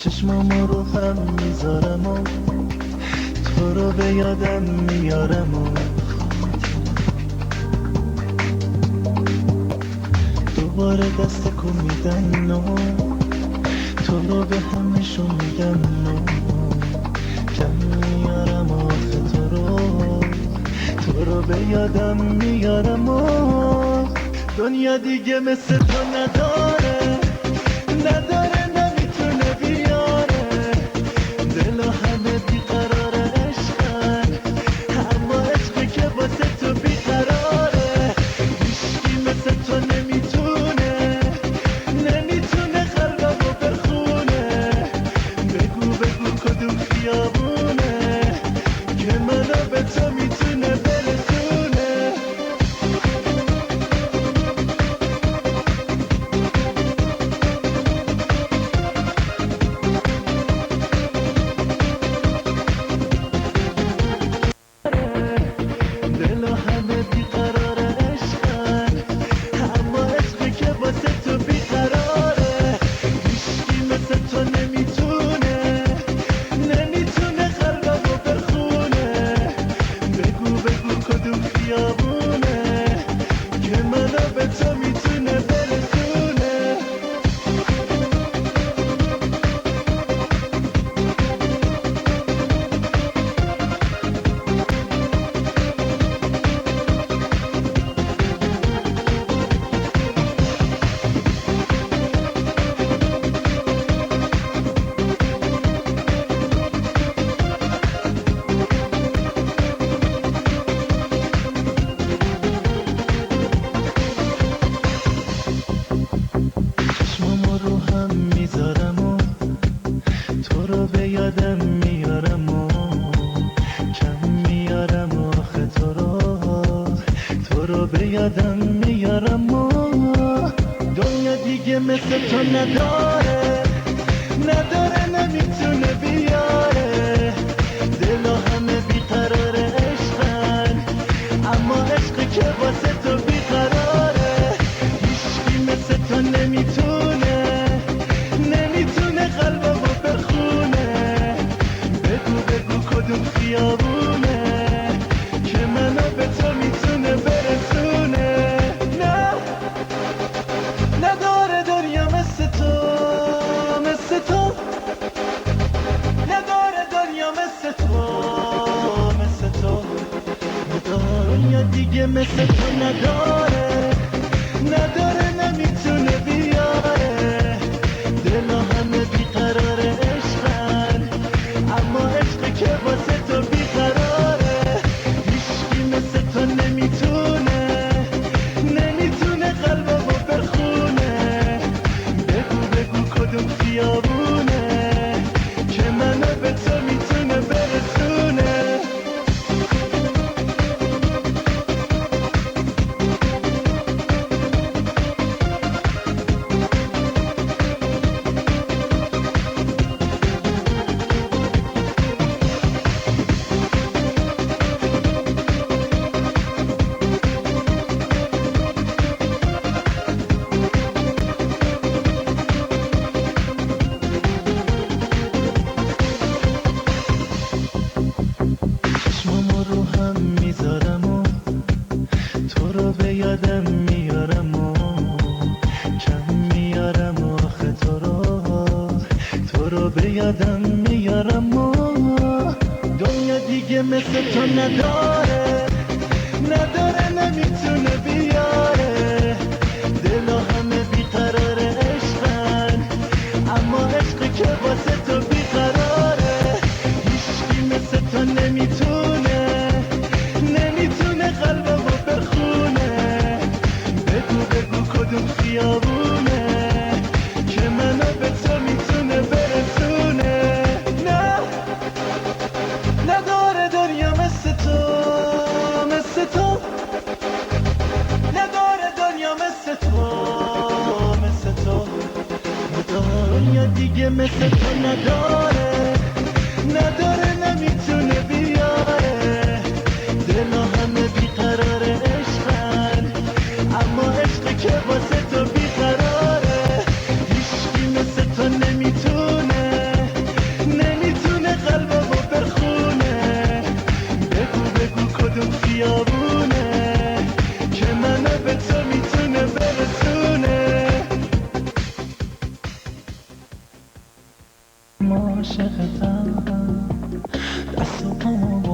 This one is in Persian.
چشمامو رو هم میذارم و تو رو به یادم میارم و دوباره دست کن میدن و تو رو به همشون میگم و کم میارم آخه تو رو به یادم میارم و دنیا دیگه مثل تو نداره نداره نمیتونه بیاره دل و همه بیقرار عشقن اما عشقی که واسه تو بیقراره هیچکی مثل تو نمیتونه قلبمو بخونه بگو کدوم خیابونه که منو به تو میتونه برسونه دل و همه بیقرار عشقن اما عشقی که واسه تو بیقراره هیچکی مثل تو نمیتونه قلبمو بخونه بگو کدوم خیابونه که منو به تو میتونه برسونه چشمامو رو هم میذارم و تو رو به یادم میارم و کم میارم آخه تو رو به یادم میارم و دنیا دیگه مثل تو نداره نمیتونه بیاره دل و همه بیقرار عشقن اما عشقی که واسه تو بیقراره هیچکی مثل تو نمیتونه قلبمو بخونه بگو کدوم خیابونه که منو به تو میتونه برسونه نه نداره دنیا مثل تو نداره دنیا مثل تو دنیا دیگه مثل تو نداره نمیتونه بیاره دل و همه بیقرار عشقن اما عشقی که واسه تو بیقراره هیچکی مثل تو نمیتونه قلبمو بخونه بگو کدوم خیابونه که منو به تو میتونه برسونه چشمامو رو هم میذارم و تو رو به یادم میارم و کم میارم آخه تو رو به یادم میارم و دنیا دیگه مثل تو نداره نمیتونه بیاره دل و همه بیقرار عشقن اما عشقی که واسه تو بیقراره هیچکی مثل تو نمیتونه قلبمو بخونه بگو کدوم خیابونه که منو به تو میتونه برسونه نه نداره دنیا مثل تو نداره دنیا مثل تو دنیا دیگه مثل تو نداره نمیتونه بیاره دل و همه بیقرار عشقن اما عشقی که واسه تو بیقراره هیچکی مثل تو نمیتونه عاشقتم دست و پامو